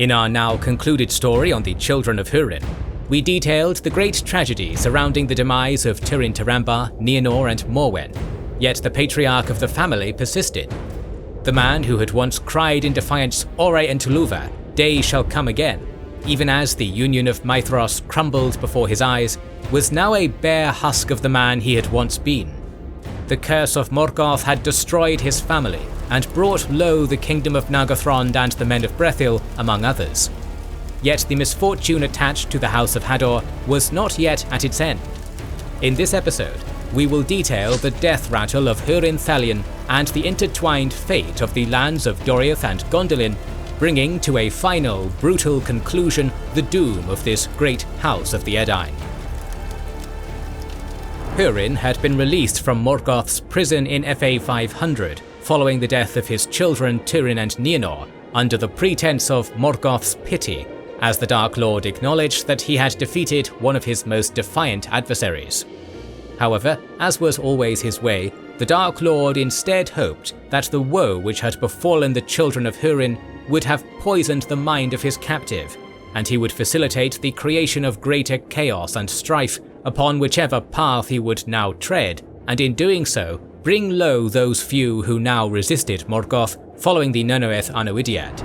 In our now concluded story on the children of Húrin, we detailed the great tragedy surrounding the demise of Turin Turambar, Nienor and Morwen, yet the patriarch of the family persisted. The man who had once cried in defiance, Ore Entuluva, day shall come again, even as the union of Maithros crumbled before his eyes, was now a bare husk of the man he had once been. The curse of Morgoth had destroyed his family and brought low the kingdom of Nargothrond and the men of Brethil, among others. Yet the misfortune attached to the House of Hador was not yet at its end. In this episode, we will detail the death rattle of Húrin Thalion and the intertwined fate of the lands of Doriath and Gondolin, bringing to a final, brutal conclusion the doom of this great House of the Edain. Húrin had been released from Morgoth's prison in FA 500 following the death of his children Turin and Nienor under the pretense of Morgoth's pity, as the Dark Lord acknowledged that he had defeated one of his most defiant adversaries. However, as was always his way, the Dark Lord instead hoped that the woe which had befallen the children of Húrin would have poisoned the mind of his captive, and he would facilitate the creation of greater chaos and strife upon whichever path he would now tread, and in doing so, bring low those few who now resisted Morgoth following the Nunnerydd Annuidiad.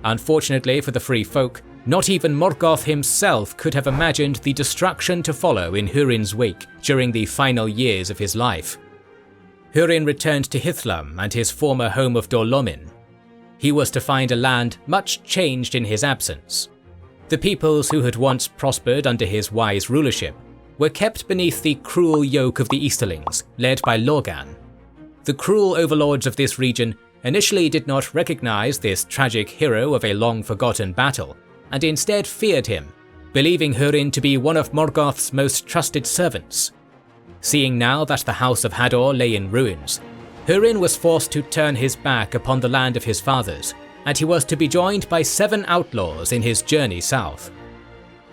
Unfortunately for the free folk, not even Morgoth himself could have imagined the destruction to follow in Húrin's wake during the final years of his life. Húrin returned to Hithlum and his former home of Dolomin. He was to find a land much changed in his absence. The peoples who had once prospered under his wise rulership were kept beneath the cruel yoke of the Easterlings, led by Lorgan. The cruel overlords of this region initially did not recognize this tragic hero of a long-forgotten battle, and instead feared him, believing Húrin to be one of Morgoth's most trusted servants. Seeing now that the House of Hador lay in ruins, Húrin was forced to turn his back upon the land of his fathers, and he was to be joined by 7 outlaws in his journey south.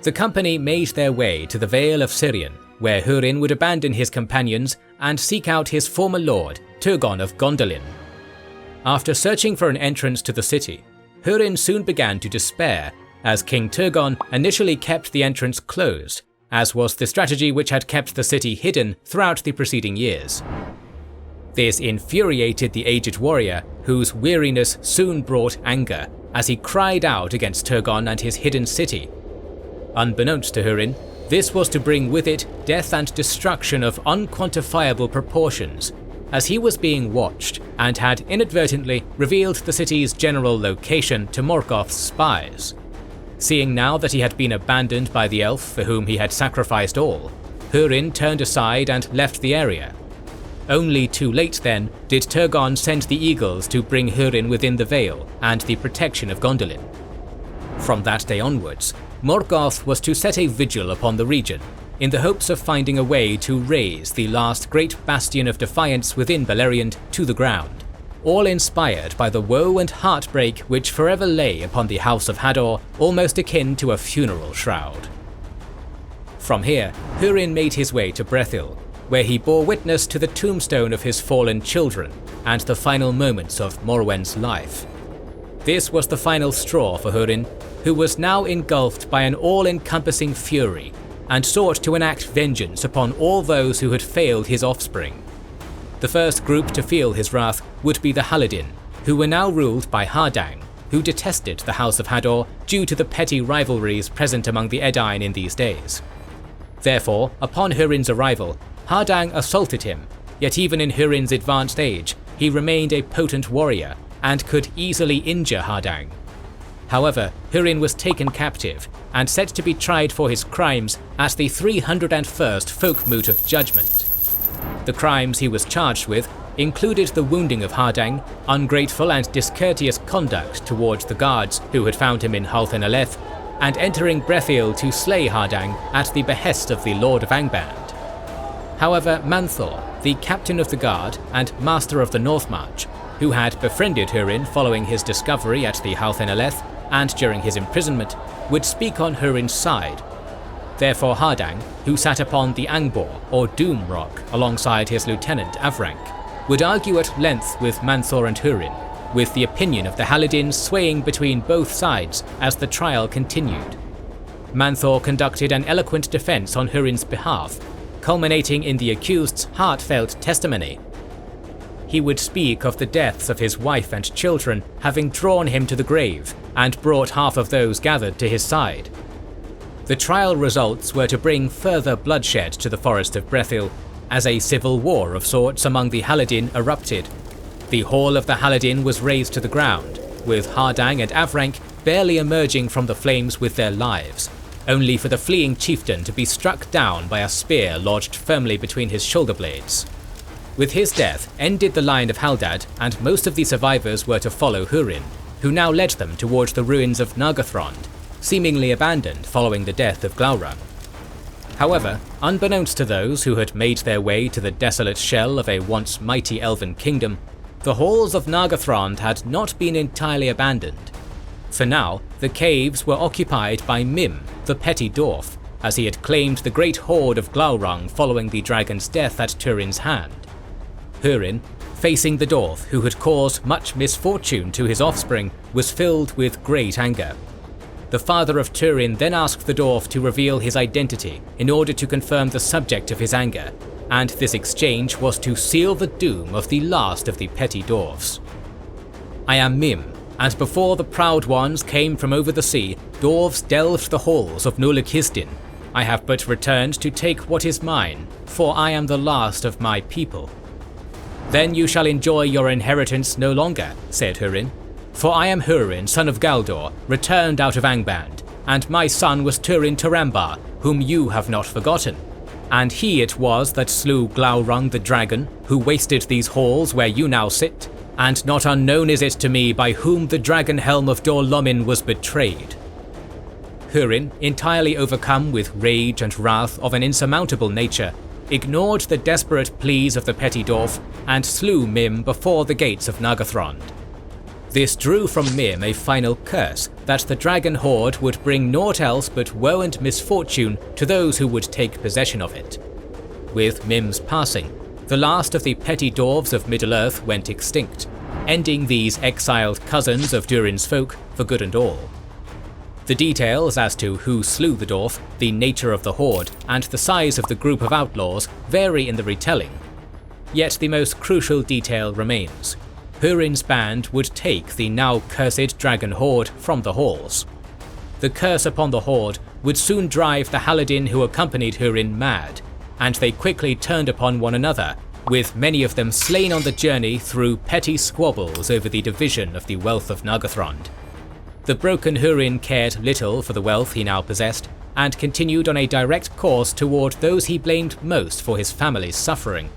The company made their way to the Vale of Sirion, where Húrin would abandon his companions and seek out his former lord, Turgon of Gondolin. After searching for an entrance to the city, Húrin soon began to despair, as King Turgon initially kept the entrance closed, as was the strategy which had kept the city hidden throughout the preceding years. This infuriated the aged warrior, whose weariness soon brought anger, as he cried out against Turgon and his hidden city. Unbeknownst to Húrin, this was to bring with it death and destruction of unquantifiable proportions, as he was being watched and had inadvertently revealed the city's general location to Morgoth's spies. Seeing now that he had been abandoned by the elf for whom he had sacrificed all, Húrin turned aside and left the area. Only too late then did Turgon send the eagles to bring Húrin within the Vale and the protection of Gondolin. From that day onwards, Morgoth was to set a vigil upon the region, in the hopes of finding a way to raze the last great bastion of defiance within Beleriand to the ground, all inspired by the woe and heartbreak which forever lay upon the House of Hador, almost akin to a funeral shroud. From here, Húrin made his way to Brethil, where he bore witness to the tombstone of his fallen children and the final moments of Morwen's life. This was the final straw for Húrin, who was now engulfed by an all-encompassing fury and sought to enact vengeance upon all those who had failed his offspring. The first group to feel his wrath would be the Haladin, who were now ruled by Hardang, who detested the House of Hador due to the petty rivalries present among the Edain in these days. Therefore, upon Húrin's arrival, Hardang assaulted him, yet even in Húrin's advanced age, he remained a potent warrior and could easily injure Hardang. However, Húrin was taken captive and set to be tried for his crimes at the 301st Folkmoot of Judgment. The crimes he was charged with included the wounding of Hardang, ungrateful and discourteous conduct towards the guards who had found him in Halthen Aleth, and entering Brethil to slay Hardang at the behest of the Lord of Angband. However, Manthor, the captain of the guard and master of the North March, who had befriended Húrin following his discovery at the Halthen Aleth and during his imprisonment, would speak on Húrin's side. Therefore Hardang, who sat upon the Angbor or Doom Rock alongside his lieutenant Avrank, would argue at length with Manthor and Húrin, with the opinion of the Haladin swaying between both sides as the trial continued. Manthor conducted an eloquent defense on Hurin's behalf, culminating in the accused's heartfelt testimony. He would speak of the deaths of his wife and children having drawn him to the grave and brought half of those gathered to his side. The trial results were to bring further bloodshed to the Forest of Brethil, as a civil war of sorts among the Haladin erupted. The Hall of the Haladin was razed to the ground, with Hardang and Avrank barely emerging from the flames with their lives, only for the fleeing chieftain to be struck down by a spear lodged firmly between his shoulder blades. With his death ended the line of Haldad, and most of the survivors were to follow Hurin, who now led them towards the ruins of Nargothrond, seemingly abandoned following the death of Glaurung. However, unbeknownst to those who had made their way to the desolate shell of a once mighty elven kingdom, the halls of Nargothrond had not been entirely abandoned. For now, the caves were occupied by Mim, the petty dwarf, as he had claimed the great hoard of Glaurung following the dragon's death at Turin's hand. Hurin, facing the dwarf who had caused much misfortune to his offspring, was filled with great anger. The father of Turin then asked the dwarf to reveal his identity in order to confirm the subject of his anger, and this exchange was to seal the doom of the last of the petty dwarfs. "I am Mim, and before the proud ones came from over the sea, dwarves delved the halls of Nuluk-Hisdin. I have but returned to take what is mine, for I am the last of my people." "Then you shall enjoy your inheritance no longer," said Hurin. "For I am Hurin, son of Galdor, returned out of Angband, and my son was Turin Turambar, whom you have not forgotten. And he it was that slew Glaurung the dragon, who wasted these halls where you now sit, and not unknown is it to me by whom the dragon helm of Dor-lómin was betrayed." Hurin, entirely overcome with rage and wrath of an insurmountable nature, ignored the desperate pleas of the petty dwarf and slew Mim before the gates of Nargothrond. This drew from Mim a final curse that the dragon horde would bring naught else but woe and misfortune to those who would take possession of it. With Mim's passing, the last of the petty dwarves of Middle-earth went extinct, ending these exiled cousins of Durin's folk for good and all. The details as to who slew the dwarf, the nature of the horde, and the size of the group of outlaws vary in the retelling. Yet the most crucial detail remains. Hurin's band would take the now cursed dragon horde from the halls. The curse upon the horde would soon drive the Haladin who accompanied Hurin mad, and they quickly turned upon one another, with many of them slain on the journey through petty squabbles over the division of the wealth of Nargothrond. The broken Hurin cared little for the wealth he now possessed, and continued on a direct course toward those he blamed most for his family's suffering.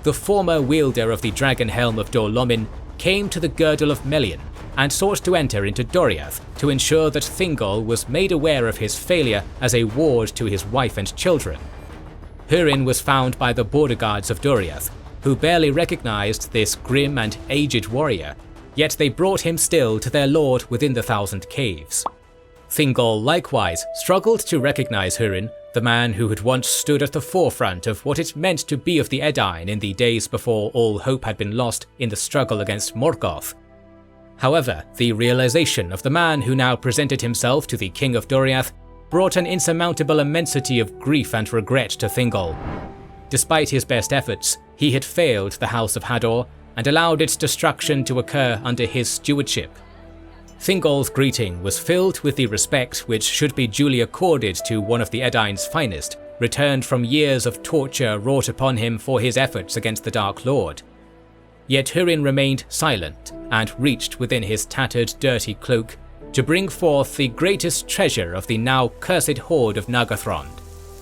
The former wielder of the dragon helm of Dor-lómin came to the girdle of Melian and sought to enter into Doriath to ensure that Thingol was made aware of his failure as a ward to his wife and children. Hurin was found by the border guards of Doriath, who barely recognized this grim and aged warrior, yet they brought him still to their lord within the Thousand Caves. Thingol likewise struggled to recognize Hurin, the man who had once stood at the forefront of what it meant to be of the Edain in the days before all hope had been lost in the struggle against Morgoth. However, the realization of the man who now presented himself to the King of Doriath brought an insurmountable immensity of grief and regret to Thingol. Despite his best efforts, he had failed the House of Hador and allowed its destruction to occur under his stewardship. Thingol's greeting was filled with the respect which should be duly accorded to one of the Edain's finest, returned from years of torture wrought upon him for his efforts against the Dark Lord. Yet Hurin remained silent and reached within his tattered, dirty cloak to bring forth the greatest treasure of the now cursed horde of Nargothrond,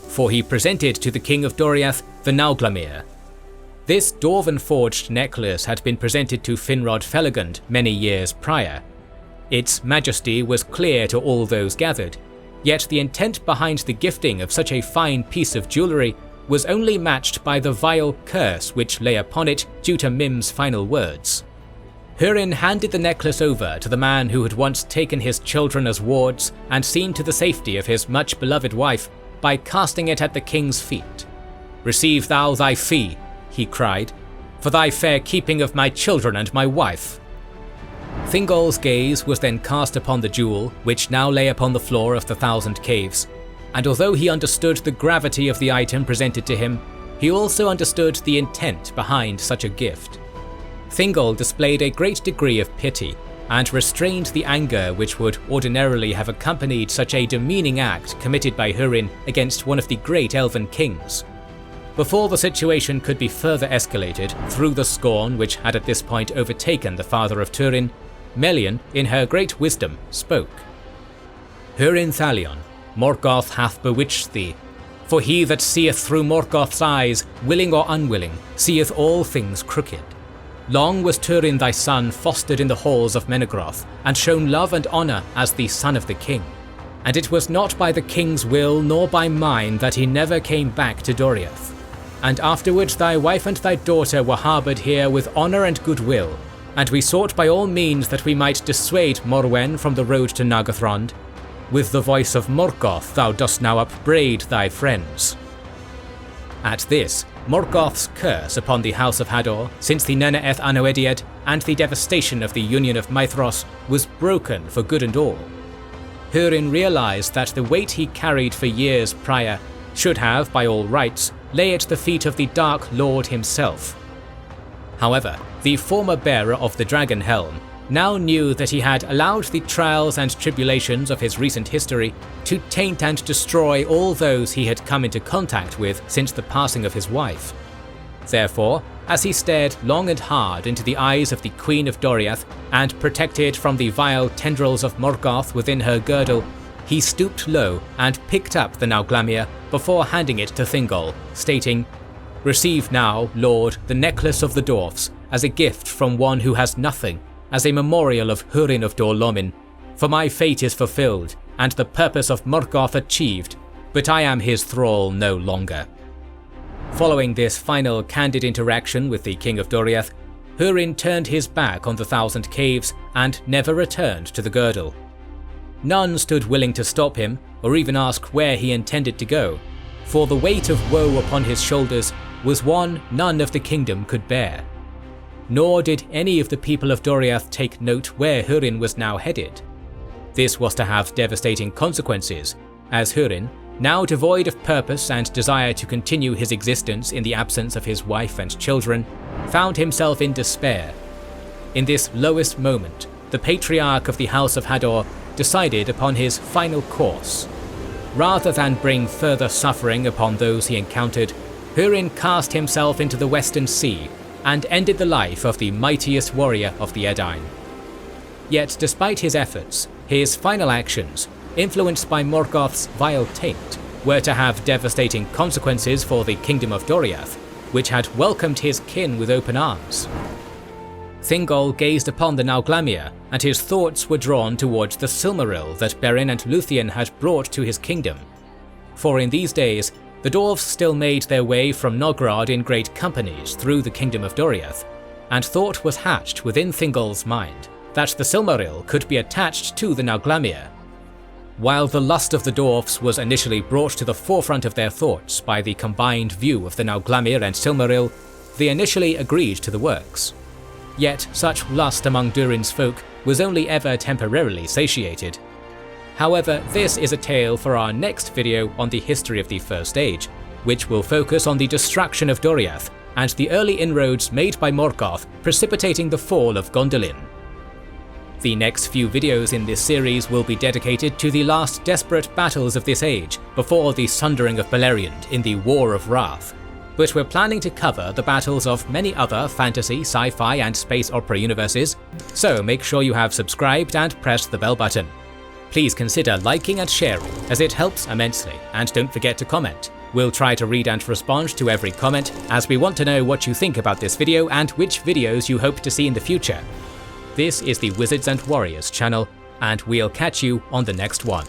for he presented to the King of Doriath the Nauglamir. This dwarven-forged necklace had been presented to Finrod Felagund many years prior. Its majesty was clear to all those gathered, yet the intent behind the gifting of such a fine piece of jewellery was only matched by the vile curse which lay upon it due to Mim's final words. Hurin handed the necklace over to the man who had once taken his children as wards and seen to the safety of his much-beloved wife by casting it at the king's feet. "Receive thou thy fee," he cried, "for thy fair keeping of my children and my wife." Thingol's gaze was then cast upon the jewel, which now lay upon the floor of the Thousand Caves, and although he understood the gravity of the item presented to him, he also understood the intent behind such a gift. Thingol displayed a great degree of pity, and restrained the anger which would ordinarily have accompanied such a demeaning act committed by Húrin against one of the great elven kings. Before the situation could be further escalated through the scorn which had at this point overtaken the father of Turin, Melian, in her great wisdom, spoke. "Húrin Thalion, Morgoth hath bewitched thee. For he that seeth through Morgoth's eyes, willing or unwilling, seeth all things crooked. Long was Turin thy son fostered in the halls of Menegroth, and shown love and honour as the son of the king. And it was not by the king's will nor by mine that he never came back to Doriath. And afterward thy wife and thy daughter were harboured here with honour and goodwill, and we sought by all means that we might dissuade Morwen from the road to Nargothrond. With the voice of Morgoth thou dost now upbraid thy friends." At this, Morgoth's curse upon the House of Hador since the Neneth Anoediad and the devastation of the Union of Maethros was broken for good and all. Húrin realised that the weight he carried for years prior should have, by all rights, lay at the feet of the Dark Lord himself. However, the former bearer of the Dragon Helm now knew that he had allowed the trials and tribulations of his recent history to taint and destroy all those he had come into contact with since the passing of his wife. Therefore, as he stared long and hard into the eyes of the Queen of Doriath and protected from the vile tendrils of Morgoth within her girdle, he stooped low and picked up the Nauglamir before handing it to Thingol, stating, "Receive now, Lord, the necklace of the dwarfs, as a gift from one who has nothing, as a memorial of Húrin of Dor Lomin, for my fate is fulfilled, and the purpose of Morgoth achieved, but I am his thrall no longer." Following this final candid interaction with the King of Doriath, Húrin turned his back on the Thousand Caves and never returned to the girdle. None stood willing to stop him, or even ask where he intended to go, for the weight of woe upon his shoulders was one none of the kingdom could bear. Nor did any of the people of Doriath take note where Húrin was now headed. This was to have devastating consequences, as Húrin, now devoid of purpose and desire to continue his existence in the absence of his wife and children, found himself in despair. In this lowest moment, the patriarch of the House of Hador decided upon his final course. Rather than bring further suffering upon those he encountered, Húrin cast himself into the Western Sea and ended the life of the mightiest warrior of the Edain. Yet despite his efforts, his final actions, influenced by Morgoth's vile taint, were to have devastating consequences for the Kingdom of Doriath, which had welcomed his kin with open arms. Thingol gazed upon the Nauglamir, and his thoughts were drawn towards the Silmaril that Beren and Luthien had brought to his kingdom. For in these days, the dwarves still made their way from Nogrod in great companies through the Kingdom of Doriath, and thought was hatched within Thingol's mind that the Silmaril could be attached to the Nauglamir. While the lust of the dwarfs was initially brought to the forefront of their thoughts by the combined view of the Nauglamir and Silmaril, they initially agreed to the works. Yet such lust among Durin's folk was only ever temporarily satiated. However, this is a tale for our next video on the history of the First Age, which will focus on the destruction of Doriath and the early inroads made by Morgoth precipitating the fall of Gondolin. The next few videos in this series will be dedicated to the last desperate battles of this age before the sundering of Beleriand in the War of Wrath. But we're planning to cover the battles of many other fantasy, sci-fi and space opera universes, so make sure you have subscribed and pressed the bell button. Please consider liking and sharing, as it helps immensely, and don't forget to comment. We'll try to read and respond to every comment, as we want to know what you think about this video and which videos you hope to see in the future. This is the Wizards and Warriors channel, and we'll catch you on the next one.